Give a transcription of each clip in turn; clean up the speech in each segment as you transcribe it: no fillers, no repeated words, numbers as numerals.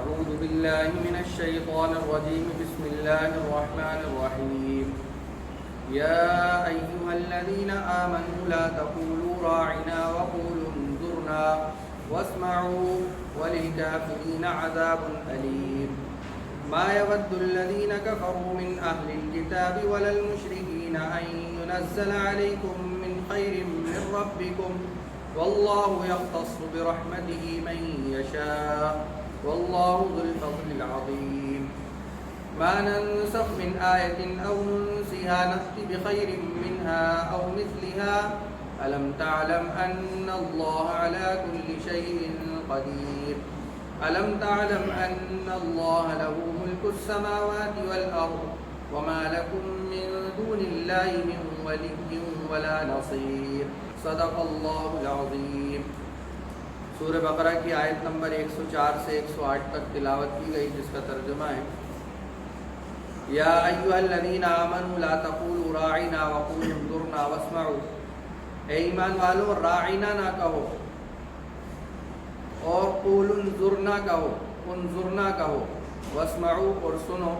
أعوذ بالله من الشيطان الرجيم بسم الله الرحمن الرحيم يا أيها الذين آمنوا لا تقولوا راعنا وقولوا انظرنا واسمعوا وللكافرين عذاب أليم ما يود الذين كفروا من أهل الكتاب ولا المشركين أن ينزل عليكم من خير من ربكم والله يختص برحمته من يشاء والله ذو الفضل العظيم ما ننسخ من آية أو ننسها نأت بخير منها أو مثلها ألم تعلم أن الله على كل شيء قدير ألم تعلم أن الله له ملك السماوات والأرض وما لكم من دون الله من ولي ولا نصير صدق اللہ العظیم۔ سورہ بقرہ کی آیت نمبر 104 سے 108 تک تلاوت کی گئی، جس کا ترجمہ ہے یا ایھا الذین آمنوا لا تقولوا راعنا وقولوا انظرنا واسمعوا، اے ایمان والو راعنا نہ کہو اور قولوا انظرنا کہو، انظرنا کہو، واسمعوا اور سنو،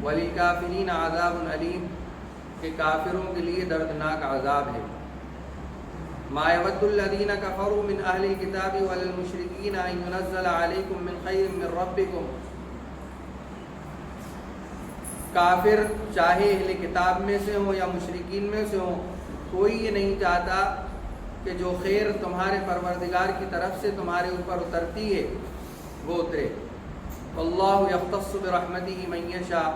وللکافرین عذاب علیم کہ کافروں کے لیے دردناک عذاب ہے۔ ما يود الذين كفروا من أهل الكتاب والمشركين أن ينزل عليكم من خير من ربكم، کافر چاہے اہل کتاب میں سے ہوں یا مشرکین میں سے ہوں، کوئی یہ نہیں چاہتا کہ جو خیر تمہارے پروردگار کی طرف سے تمہارے اوپر اترتی ہے وہ اترے۔ واللہ یختص برحمتہ من یشاء،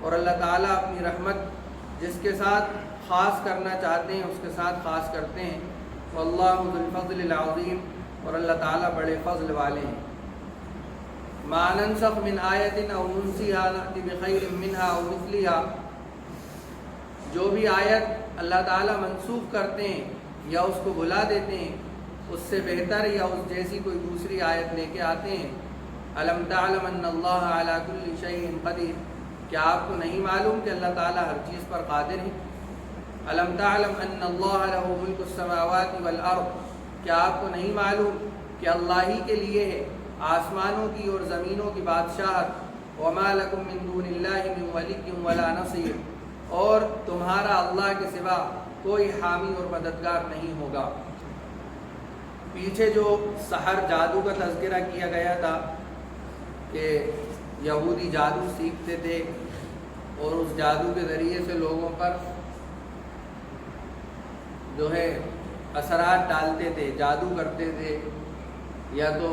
اور اللہ تعالیٰ اپنی رحمت جس کے ساتھ خاص کرنا چاہتے ہیں اس کے ساتھ خاص کرتے ہیں۔ واللہ ذو الفضل العظیم، اور اللہ تعالیٰ بڑے فضل والے ہیں۔ ما ننسخ من آیت او ننسیها نأتی بخیر منها او مثلها، جو بھی آیت اللہ تعالیٰ منسوخ کرتے ہیں یا اس کو بھلا دیتے ہیں اس سے بہتر یا اس جیسی کوئی دوسری آیت لے کے آتے ہیں۔ الم تعلم ان اللہ علی کل شیء قدیر، کیا آپ کو نہیں معلوم کہ اللہ تعالیٰ ہر چیز پر قادر ہے؟ الم تعلم ان اللہ لہ ملک السماوات والارض، کیا آپ کو نہیں معلوم کہ اللہ ہی کے لیے ہے آسمانوں کی اور زمینوں کی بادشاہت؟ وما لکم من دون اللہ من ولی ولا نصیر، اور تمہارا اللہ کے سوا کوئی حامی اور مددگار نہیں ہوگا۔ پیچھے جو سحر جادو کا تذکرہ کیا گیا تھا کہ یہودی جادو سیکھتے تھے اور اس جادو کے ذریعے سے لوگوں پر جو ہے اثرات ڈالتے تھے، جادو کرتے تھے، یا تو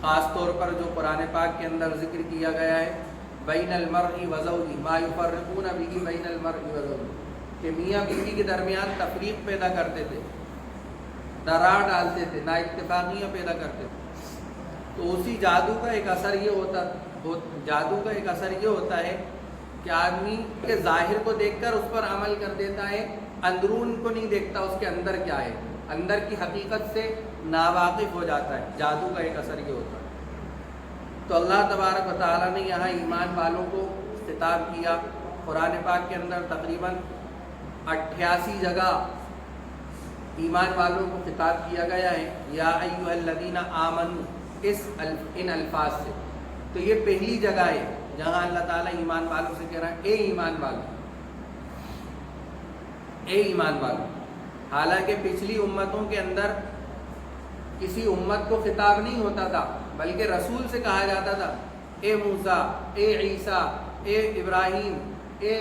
خاص طور پر جو قرآن پاک کے اندر ذکر کیا گیا ہے بین المرء وزوجہ ما یفرقون بہ بین المرء وزوجہ، کہ میاں بیوی کے درمیان تفریق پیدا کرتے تھے، درار ڈالتے تھے، نا اتفاقیاں پیدا کرتے تھے۔ تو اسی جادو کا ایک اثر یہ ہوتا ہے کہ آدمی کے ظاہر کو دیکھ کر اس پر عمل کر دیتا ہے، اندرون کو نہیں دیکھتا اس کے اندر کیا ہے، اندر کی حقیقت سے ناواقف ہو جاتا ہے۔ جادو کا ایک اثر یہ ہوتا ہے۔ تو اللہ تبارک و تعالیٰ نے یہاں ایمان والوں کو خطاب کیا۔ قرآن پاک کے اندر تقریباً 88 جگہ ایمان والوں کو خطاب کیا گیا ہے، یا ایھا الذین آمنوا، ان الفاظ سے۔ تو یہ پہلی جگہ ہے جہاں اللہ تعالیٰ ایمان والوں سے کہہ رہا ہے اے ایمان والوں، اے ایمان والوں۔ حالانکہ پچھلی امتوں کے اندر کسی امت کو خطاب نہیں ہوتا تھا، بلکہ رسول سے کہا جاتا تھا اے موسیٰ، اے عیسیٰ، اے ابراہیم، اے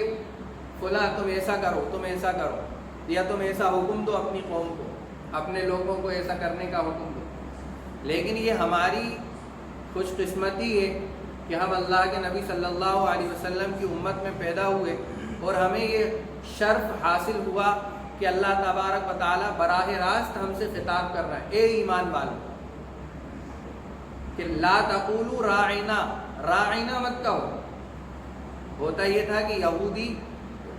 فلاں تم ایسا کرو، تم ایسا کرو، یا تم ایسا حکم دو اپنی قوم کو، اپنے لوگوں کو ایسا کرنے کا حکم دو۔ لیکن یہ ہماری خوش قسمتی ہے کہ ہم اللہ کے نبی صلی اللہ علیہ وسلم کی امت میں پیدا ہوئے، اور ہمیں یہ شرف حاصل ہوا کہ اللہ تبارک و تعالیٰ براہ راست ہم سے خطاب کر رہا ہے اے ایمان والو، کہ لا تقولوا راعنا، راعنا مت کہو۔ ہوتا یہ تھا کہ یہودی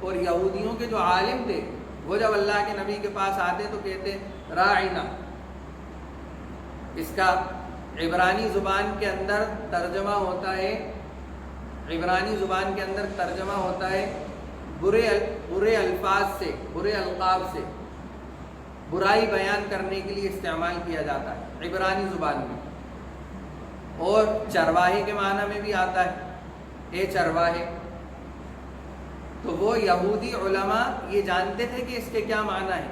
اور یہودیوں کے جو عالم تھے وہ جب اللہ کے نبی کے پاس آتے تو کہتے راعنا۔ اس کا عبرانی زبان کے اندر ترجمہ ہوتا ہے، عبرانی زبان کے اندر ترجمہ ہوتا ہے برے الفاظ سے، برے القاب سے برائی بیان کرنے کے لیے استعمال کیا جاتا ہے عبرانی زبان میں۔ اور چرواہے کے معنی میں بھی آتا ہے، اے چرواہے۔ تو وہ یہودی علماء یہ جانتے تھے کہ اس کے کیا معنی ہے،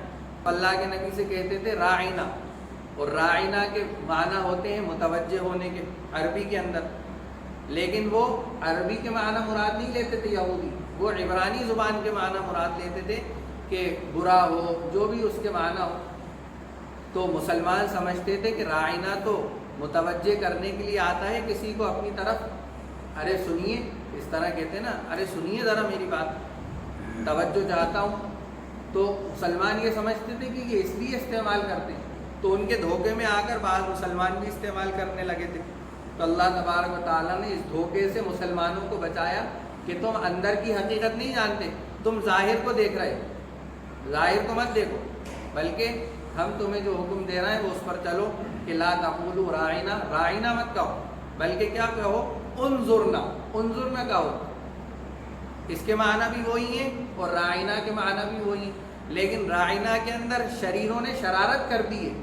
اللہ کے نبی سے کہتے تھے راعنا، اور راعنا کے معنی ہوتے ہیں متوجہ ہونے کے عربی کے اندر، لیکن وہ عربی کے معنی مراد نہیں لیتے تھے یہودی، وہ عبرانی زبان کے معنی مراد لیتے تھے کہ برا ہو، جو بھی اس کے معنی ہو۔ تو مسلمان سمجھتے تھے کہ راعنا تو متوجہ کرنے کے لیے آتا ہے کسی کو اپنی طرف، ارے سنیے، اس طرح کہتے ہیں نا، ارے سنیے ذرا میری بات، توجہ چاہتا ہوں۔ تو مسلمان یہ سمجھتے تھے کہ یہ اس لیے استعمال کرتے ہیں، تو ان کے دھوکے میں آ کر بعض مسلمان بھی استعمال کرنے لگے تھے۔ تو اللہ تبارک و تعالیٰ نے اس دھوکے سے مسلمانوں کو بچایا کہ تم اندر کی حقیقت نہیں جانتے، تم ظاہر کو دیکھ رہے، ظاہر کو مت دیکھو، بلکہ ہم تمہیں جو حکم دے رہے ہیں وہ اس پر چلو کہ لا تقولوا راعنا، راعنا مت کہو، بلکہ کیا کہو، انظرنا، انظرنا کہو۔ اس کے معنی بھی وہی ہیں اور راعنا کے معنی بھی وہی ہیں، لیکن راعنا کے اندر شریروں نے شرارت کر دی ہے،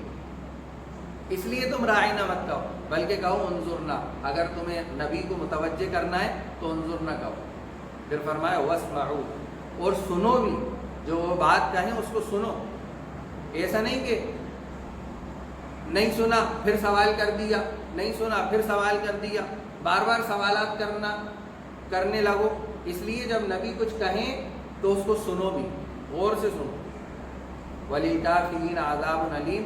اس لیے تم راعنا مت کہو، بلکہ کہو انظرنا۔ اگر تمہیں نبی کو متوجہ کرنا ہے تو انظرنا کہو۔ پھر فرمایا واسمعوا، اور سنو بھی، جو وہ بات کہیں اس کو سنو، ایسا نہیں کہ نہیں سنا پھر سوال کر دیا، نہیں سنا پھر سوال کر دیا، بار بار سوالات کرنے لگو۔ اس لیے جب نبی کچھ کہیں تو اس کو سنو بھی، غور سے سنو۔ وَلِلْكَافِرِينَ عَذَابٌ أَلِيمٌ،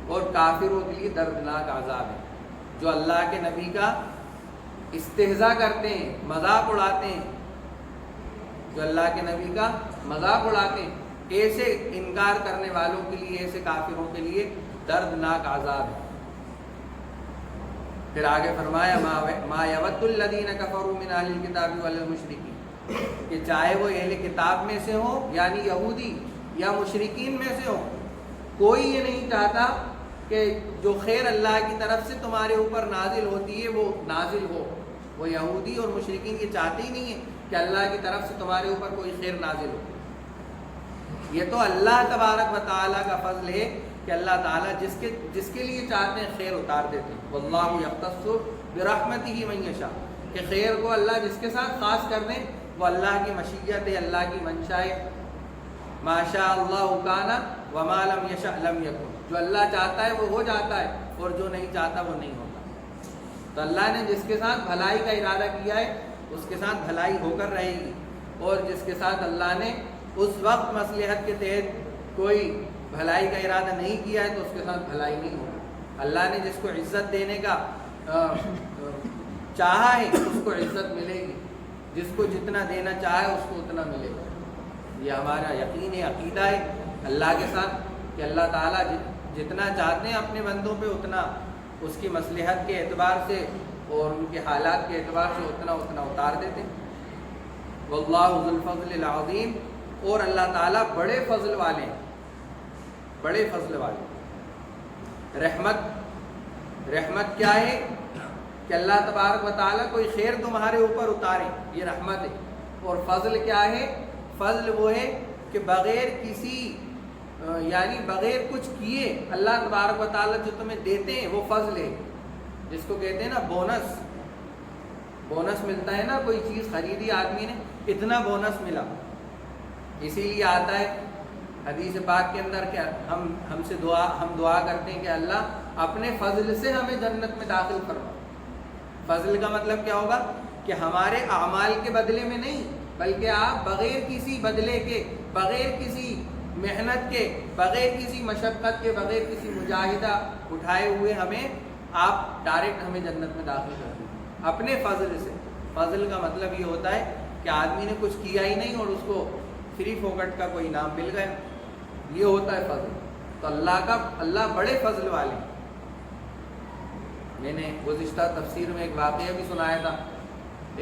اور کافروں کے لیے دردناک عذاب ہے، جو اللہ کے نبی کا استہزاء کرتے ہیں، مذاق اڑاتے ہیں، جو اللہ کے نبی کا مذاق اڑاتے ہیں، ایسے انکار کرنے والوں کے لیے، ایسے کافروں کے لیے دردناک عذاب ہے۔ پھر آگے فرمایا ما یود الذین کفروا من اہل الکتاب والمشرکین، کہ چاہے وہ اہل کتاب میں سے ہوں یعنی یہودی یا مشرکین میں سے ہوں، کوئی یہ نہیں چاہتا کہ جو خیر اللہ کی طرف سے تمہارے اوپر نازل ہوتی ہے وہ نازل ہو۔ وہ یہودی اور مشرکین یہ چاہتے ہی نہیں ہیں کہ اللہ کی طرف سے تمہارے اوپر کوئی خیر نازل ہو۔ یہ تو اللہ تبارک و تعالیٰ کا فضل ہے کہ اللہ تعالیٰ جس کے لیے چاہتے ہیں خیر اتار دیتے ہیں۔ واللہ یختص برحمتہ من یشاء، کہ خیر کو اللہ جس کے ساتھ خاص کر دیں، وہ اللہ کی مشیت ہے، اللہ کی منشا ہے۔ ما شاء اللہ کان وما لم یشاء لم یکن، جو اللہ چاہتا ہے وہ ہو جاتا ہے اور جو نہیں چاہتا وہ نہیں ہوتا۔ تو اللہ نے جس کے ساتھ بھلائی کا ارادہ کیا ہے اس کے ساتھ بھلائی ہو کر رہے گی، اور جس کے ساتھ اللہ نے اس وقت مصلحت کے تحت کوئی بھلائی کا ارادہ نہیں کیا ہے تو اس کے ساتھ بھلائی نہیں ہوگی۔ اللہ نے جس کو عزت دینے کا چاہا ہے اس کو عزت ملے گی، جس کو جتنا دینا چاہا ہے اس کو اتنا ملے گا۔ یہ ہمارا یقین ہے، عقیدہ ہے اللہ کے ساتھ کہ اللہ تعالیٰ جتنا چاہتے ہیں اپنے بندوں پہ اتنا اس کی مصلحت کے اعتبار سے اور ان کے حالات کے اعتبار سے اتنا اتار دیتے ہیں۔ واللہ ذو الفضل العظیم، اور اللہ تعالیٰ بڑے فضل والے ہیں، بڑے فضل والے۔ رحمت کیا ہے کہ اللہ تبارک و تعالیٰ کوئی خیر تمہارے اوپر اتارے، یہ رحمت ہے۔ اور فضل کیا ہے؟ فضل وہ ہے کہ بغیر کسی یعنی بغیر کچھ کیے اللہ تبارک و تعالیٰ جو تمہیں دیتے ہیں وہ فضل ہے، جس کو کہتے ہیں نا بونس ملتا ہے نا، کوئی چیز خریدی آدمی نے اتنا بونس ملا، اسی لیے آتا ہے حدیث پاک کے اندر کہ ہم دعا کرتے ہیں کہ اللہ اپنے فضل سے ہمیں جنت میں داخل کرو۔ فضل کا مطلب کیا ہوگا کہ ہمارے اعمال کے بدلے میں نہیں، بلکہ آپ بغیر کسی بدلے کے، بغیر کسی محنت کے، بغیر کسی مشقت کے، بغیر کسی مجاہدہ اٹھائے ہوئے آپ ڈائریکٹ ہمیں جنت میں داخل کر دیں اپنے فضل سے۔ فضل کا مطلب یہ ہوتا ہے کہ آدمی نے کچھ کیا ہی نہیں اور اس کو فری فوکٹ کا کوئی انعام مل گیا، یہ ہوتا ہے فضل۔ تو اللہ بڑے فضل والے ہیں۔ میں نے گزشتہ تفسیر میں ایک واقعہ بھی سنایا تھا،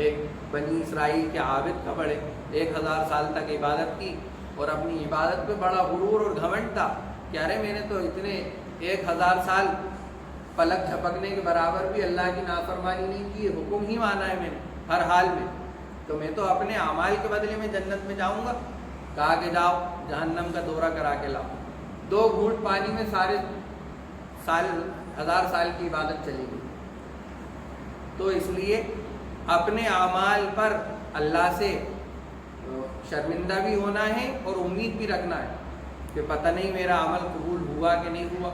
ایک بنی اسرائیل کے عابد کا بڑے 1000 سال تک عبادت کی اور اپنی عبادت پہ بڑا غرور اور گھمنڈ تھا کہ ارے میں نے تو اتنے 1000 سال پلک جھپکنے کے برابر بھی اللہ کی نافرمانی نہیں کی، حکم ہی مانا ہے میں نے ہر حال میں، تو میں تو اپنے اعمال کے بدلے میں جنت میں جاؤں گا۔ کہا کہ جاؤ جہنم کا دورہ کرا کے لاؤ۔ 2 گھونٹ پانی میں سارے 1000 سال کی عبادت چلی گئی۔ تو اس لیے اپنے اعمال پر اللہ سے شرمندہ بھی ہونا ہے اور امید بھی رکھنا ہے کہ پتہ نہیں میرا عمل قبول ہوا کہ نہیں ہوا.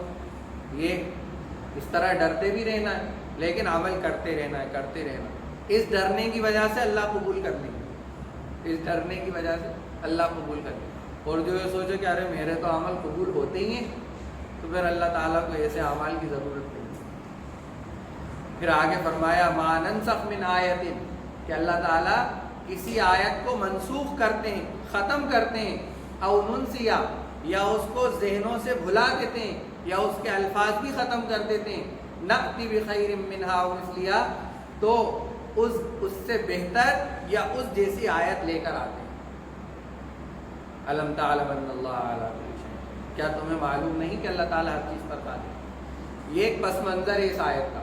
یہ اس طرح ڈرتے بھی رہنا ہے لیکن عمل کرتے رہنا ہے، کرتے رہنا. اس ڈرنے کی وجہ سے اللہ قبول کر لیں گے، اس ڈرنے کی وجہ سے اللہ قبول کر لیں گے. اور جو یہ سوچے کہ ارے میرے تو عمل قبول ہوتے ہی ہیں، تو پھر اللہ تعالیٰ کو ایسے اعمال کی ضرورت نہیں. پھر آگے فرمایا ما ننسخ من آیت، کہ اللہ تعالیٰ کسی آیت کو منسوخ کرتے ہیں، ختم کرتے ہیں، او ننسیا، یا اس کو ذہنوں سے بھلا دیتے ہیں، یا اس کے الفاظ بھی ختم کر دیتے ہیں، نأتی بخیر منہا او مثلیہا، تو اس سے بہتر یا اس جیسی آیت لے کر آتے ہیں. الم تعلم ان اللہ علی کل شیء، کیا تمہیں معلوم نہیں کہ اللہ تعالیٰ ہر چیز پر قادر ہے. یہ ایک پس منظر ہے اس آیت کا.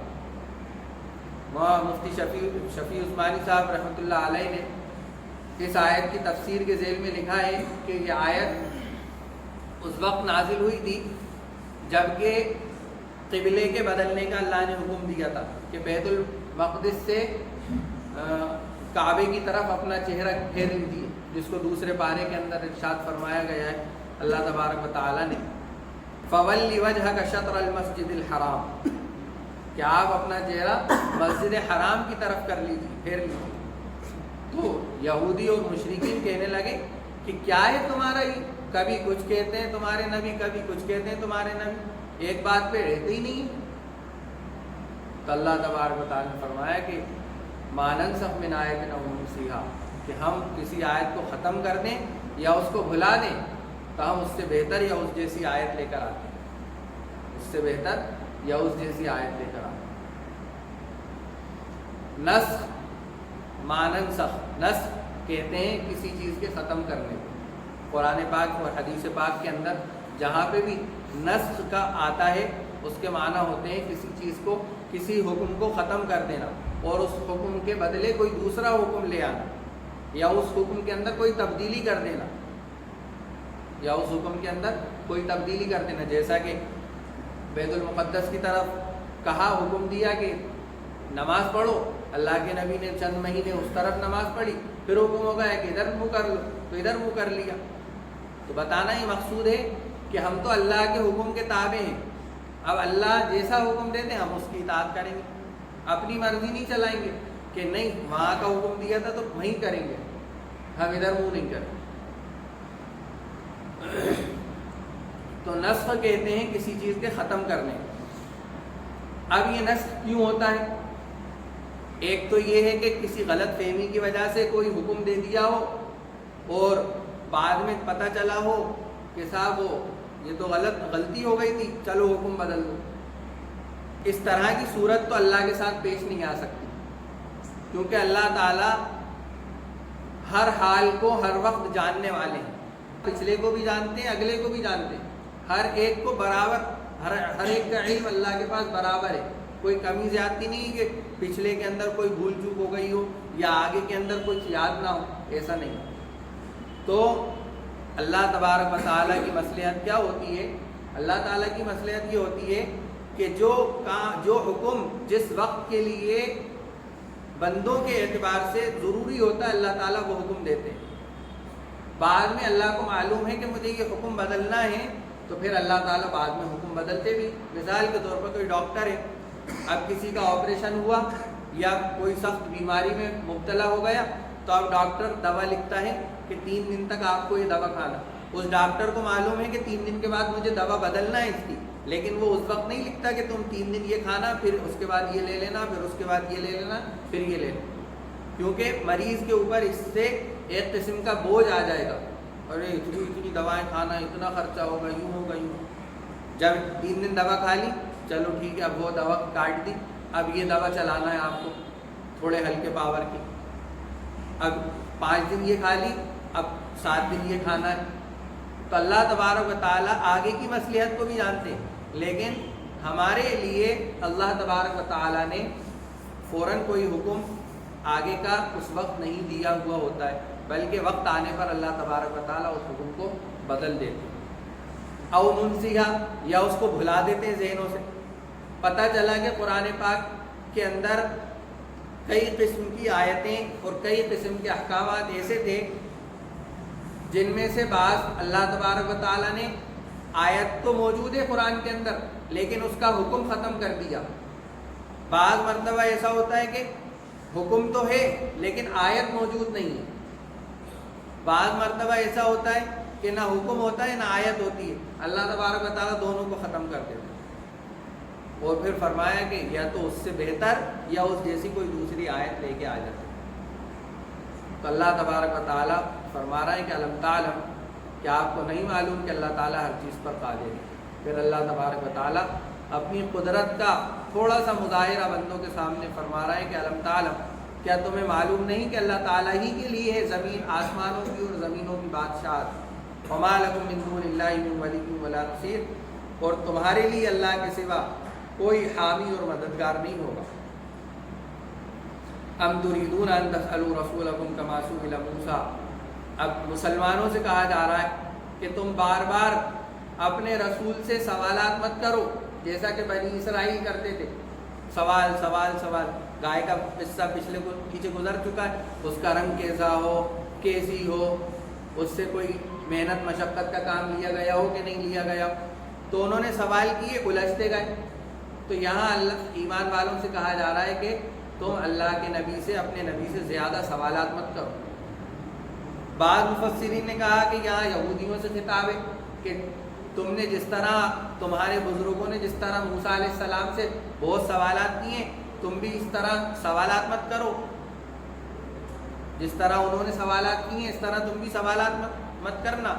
مفتی شفیع عثمانی صاحب رحمۃ اللہ علیہ نے اس آیت کی تفسیر کے ذیل میں لکھا ہے کہ یہ آیت اس وقت نازل ہوئی تھی جبکہ قبلے کے بدلنے کا اللہ نے حکم دیا تھا کہ بیت المقدس سے کعبے کی طرف اپنا چہرہ پھیر لیجیے، جس کو دوسرے پارے کے اندر ارشاد فرمایا گیا ہے اللہ تبارک و تعالیٰ نے فَوَلِّ وَجْهَكَ شَطْرَ الْمَسْجِدِ الْحَرَامِ، کہ آپ اپنا چہرہ مسجد حرام کی طرف کر لیجیے، پھیر لیجیے. تو یہودی اور مشرکین کہنے لگے کہ کیا ہے تمہارا یہ، کبھی کچھ کہتے ہیں تمہارے نبی، کبھی کچھ کہتے ہیں تمہارے نبی، ایک بات پہ رہتے ہی نہیں. تو اللہ تبارک و تعالیٰ نے فرمایا کہ ما ننسخ من آیت او ننسیہا، کہ ہم کسی آیت کو ختم کر دیں یا اس کو بھلا دیں تو ہم اس سے بہتر یا اس جیسی آیت لے کر آتے ہیں، اس سے بہتر یا اس جیسی آیت لے کر آتے ہیں. نسخ ما ننسخ، نسخ کہتے ہیں کسی چیز کے ختم کرنے کو. قرآن پاک اور حدیث پاک کے اندر جہاں پہ بھی نسخ کا آتا ہے اس کے معنی ہوتے ہیں کسی چیز کو، کسی حکم کو ختم کر دینا اور اس حکم کے بدلے کوئی دوسرا حکم لے آنا، یا اس حکم کے اندر کوئی تبدیلی کر دینا، یا اس حکم کے اندر کوئی تبدیلی کر دینا. جیسا کہ بیت المقدس کی طرف کہا، حکم دیا کہ نماز پڑھو، اللہ کے نبی نے چند مہینے اس طرف نماز پڑھی، پھر حکم ہو گیا کہ ادھر منہ کر لو، تو ادھر منہ کر لیا. تو بتانا ہی مقصود ہے کہ ہم تو اللہ کے حکم کے تابع ہیں. اب اللہ جیسا حکم دیتے ہیں ہم اس کی اطاعت کریں گے، اپنی مرضی نہیں چلائیں گے کہ نہیں وہاں کا حکم دیا تھا تو وہیں کریں گے، ہم ادھر منہ نہیں کریں. تو نسخ کہتے ہیں کسی چیز کے ختم کرنے. اب یہ نسخ کیوں ہوتا ہے؟ ایک تو یہ ہے کہ کسی غلط فہمی کی وجہ سے کوئی حکم دے دیا ہو اور بعد میں پتہ چلا ہو کہ صاحب وہ یہ تو غلطی ہو گئی تھی، چلو حکم بدل دو. اس طرح کی صورت تو اللہ کے ساتھ پیش نہیں آ سکتی، کیونکہ اللہ تعالیٰ ہر حال کو ہر وقت جاننے والے ہیں. پچھلے کو بھی جانتے ہیں، اگلے کو بھی جانتے ہیں، ہر ایک کو برابر، ہر ایک کا علم اللہ کے پاس برابر ہے. کوئی کمی زیادتی نہیں کہ پچھلے کے اندر کوئی بھول چوک ہو گئی ہو یا آگے کے اندر کچھ یاد نہ ہو، ایسا نہیں. تو اللہ تبارک و تعالیٰ کی مصلحت کیا ہوتی ہے؟ اللہ تعالیٰ کی مصلحت یہ ہوتی ہے کہ جو حکم جس وقت کے لیے بندوں کے اعتبار سے ضروری ہوتا ہے اللہ تعالیٰ وہ حکم دیتے ہیں. بعد میں اللہ کو معلوم ہے کہ مجھے یہ حکم بدلنا ہے تو پھر اللہ تعالیٰ بعد میں حکم بدلتے بھی. مثال کے طور پر کوئی ڈاکٹر ہے، اب کسی کا آپریشن ہوا یا کوئی سخت بیماری میں مبتلا ہو گیا تو اب ڈاکٹر دوا لکھتا ہے کہ 3 دن تک آپ کو یہ دوا کھانا. اس ڈاکٹر کو معلوم ہے کہ 3 دن کے بعد مجھے دوا بدلنا ہے اس کی، لیکن وہ اس وقت نہیں لکھتا کہ تم 3 دن یہ کھانا، پھر اس کے بعد یہ لے لینا، پھر اس کے بعد یہ لے لینا، پھر یہ لے لینا. کیونکہ مریض کے اوپر اس سے ایک قسم کا بوجھ آ جائے گا، ارے اتنی دوائیں کھانا، اتنا خرچہ ہوگا، یوں ہوگا یوں. جب 3 دن دوا کھا لی، چلو ٹھیک ہے، اب وہ دوا کاٹ دی، اب یہ دوا چلانا ہے آپ کو تھوڑے ہلکے پاور کی. اب 5 دن یہ کھا لی، اب 7 دن یہ کھانا ہے. تو اللہ تبارک و تعالیٰ آگے کی مصلحت کو بھی جانتے ہیں، لیکن ہمارے لیے اللہ تبارک و تعالیٰ نے فوراً کوئی حکم آگے کا اس وقت نہیں دیا ہوا ہوتا ہے، بلکہ وقت آنے پر اللہ تبارک و تعالیٰ اس حکم کو بدل دیتے ہیں. او ننسیہا، یا اس کو بھلا دیتے ہیں ذہنوں سے. پتہ چلا کہ قرآن پاک کے اندر کئی قسم کی آیتیں اور کئی قسم کے احکامات ایسے تھے جن میں سے بعض اللہ تبارک و تعالیٰ نے آیت تو موجود ہے قرآن کے اندر لیکن اس کا حکم ختم کر دیا. بعض مرتبہ ایسا ہوتا ہے کہ حکم تو ہے لیکن آیت موجود نہیں ہے. بعض مرتبہ ایسا ہوتا ہے کہ نہ حکم ہوتا ہے نہ آیت ہوتی ہے, اللہ تبارک و تعالیٰ دونوں کو ختم کر دیتے ہیں اور پھر فرمایا کہ یا تو اس سے بہتر یا اس جیسی کوئی دوسری آیت لے کے آ جاتے. تو اللہ تبارک و تعالیٰ فرما رہا ہے کہ علم تعلم, کیا آپ کو نہیں معلوم کہ اللہ تعالیٰ ہر چیز پر قادر ہے. پھر اللہ تبارک و تعالیٰ اپنی قدرت کا تھوڑا سا مظاہرہ بندوں کے سامنے فرما رہا ہے کہ علم تعلم, کیا تمہیں معلوم نہیں کہ اللہ تعالیٰ ہی کے لیے ہے زمین آسمانوں کی اور زمینوں کی بادشاہت. وما لکم من دون اللہ من ولی ولا نصیر, اور تمہارے لیے اللہ کے سوا کوئی حامی اور مددگار نہیں ہوگا. ام تریدون ان تسألوا رسولکم کما سئل موسیٰ, اب مسلمانوں سے کہا جا رہا ہے کہ تم بار بار اپنے رسول سے سوالات مت کرو جیسا کہ بنی اسرائیل کرتے تھے. سوال سوال سوال, گائے کا قصہ پچھلے پیچھے گزر چکا ہے, اس کا رنگ کیسا ہو, کیسی ہو, اس سے کوئی محنت مشقت کا کام لیا گیا ہو کہ نہیں لیا گیا, تو انہوں نے سوال کیے, الجھتے گئے. تو یہاں اللہ ایمان والوں سے کہا جا رہا ہے کہ تم اللہ کے نبی سے, اپنے نبی سے زیادہ سوالات مت کرو. بعض مفسرین نے کہا کہ یہاں یہودیوں سے خطاب ہے کہ تم نے جس طرح, تمہارے بزرگوں نے جس طرح موسیٰ علیہ السلام سے بہت سوالات کیے, تم بھی اس طرح سوالات مت کرو. جس طرح انہوں نے سوالات کیے اس طرح تم بھی سوالات مت کرنا,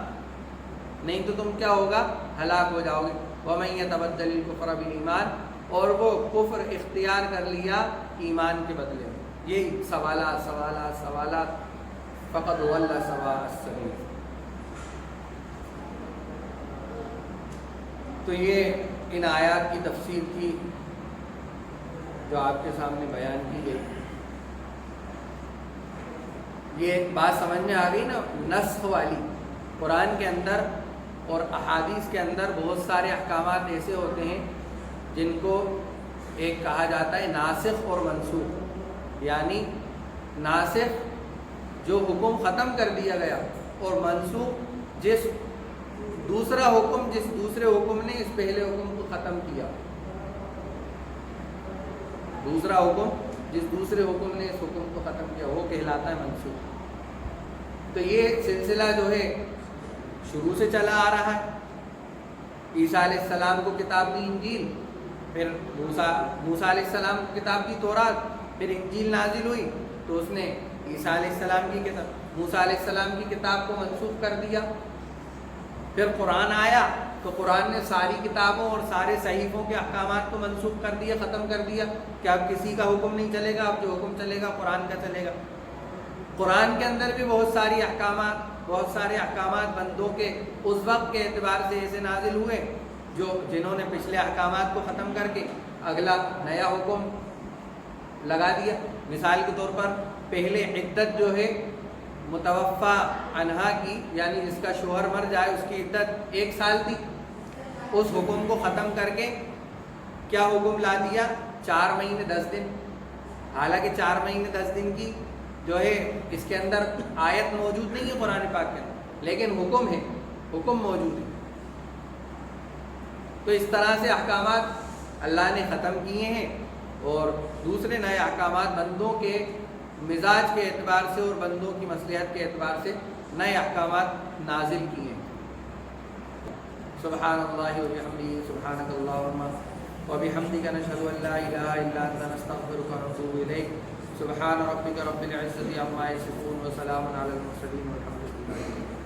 نہیں تو تم کیا ہوگا, ہلاک ہو جاؤ گے. وَمَن يَتَبَدَّلِ الْكُفْرَ بِالْإِيمَانِ, اور وہ کفر اختیار کر لیا ایمان کے بدلے میں. یہی سوالات سوالات سوالات, فَقَدْ ضَلَّ سَوَاءَ السَّبِيلِ. تو یہ ان آیات کی تفسیر تھی جو آپ کے سامنے بیان کی گئی. یہ بات سمجھ میں آ گئی نا, نسخ والی. قرآن کے اندر اور احادیث کے اندر بہت سارے احکامات ایسے ہوتے ہیں جن کو ایک کہا جاتا ہے ناسخ اور منسوخ. یعنی ناسخ جو حکم ختم کر دیا گیا, اور منسوخ جس دوسرا حکم, جس دوسرے حکم نے اس پہلے حکم کو ختم کیا. دوسرا حکم جس دوسرے حکم نے اس حکم کو ختم کیا وہ کہلاتا ہے منسوخ. تو یہ سلسلہ جو ہے شروع سے چلا آ رہا ہے. عیسیٰ علیہ السلام کو کتاب دی انجیل, پھر موسیٰ علیہ السلام کو کتاب دی تورات, پھر انجیل نازل ہوئی تو اس نے عیسیٰ علیہ السلام کی کتاب, موسیٰ علیہ السلام کی کتاب کو منسوخ کر دیا. پھر قرآن آیا تو قرآن نے ساری کتابوں اور سارے صحیفوں کے احکامات کو منسوخ کر دیا, ختم کر دیا کہ اب کسی کا حکم نہیں چلے گا, اب جو حکم چلے گا قرآن کا چلے گا. قرآن کے اندر بھی بہت سارے احکامات بندوں کے اس وقت کے اعتبار سے ایسے نازل ہوئے جنہوں نے پچھلے احکامات کو ختم کر کے اگلا نیا حکم لگا دیا. مثال کے طور پر پہلے عدت جو ہے متوفا عنہا کی, یعنی جس کا شوہر مر جائے اس کی عدت 1 سال تھی, اس حکم کو ختم کر کے کیا حکم لا دیا, 4 مہینے 10 دن. حالانکہ 4 مہینے 10 دن کی جو ہے اس کے اندر آیت موجود نہیں ہے قرآن پاک کے اندر, لیکن حکم ہے, حکم موجود ہے. تو اس طرح سے احکامات اللہ نے ختم کیے ہیں اور دوسرے نئے احکامات بندوں کے مزاج کے اعتبار سے اور بندوں کی مصلحت کے اعتبار سے نئے احکامات نازل کیے. سبحان اللہ و بحمدہ, سبحانک اللہم و بحمدک, نشہد ان لا الہ الا انت, نستغفرک و نتوب الیک. سبحان ربک رب العزة عما یصفون و سلام علی المرسلین والحمد للہ.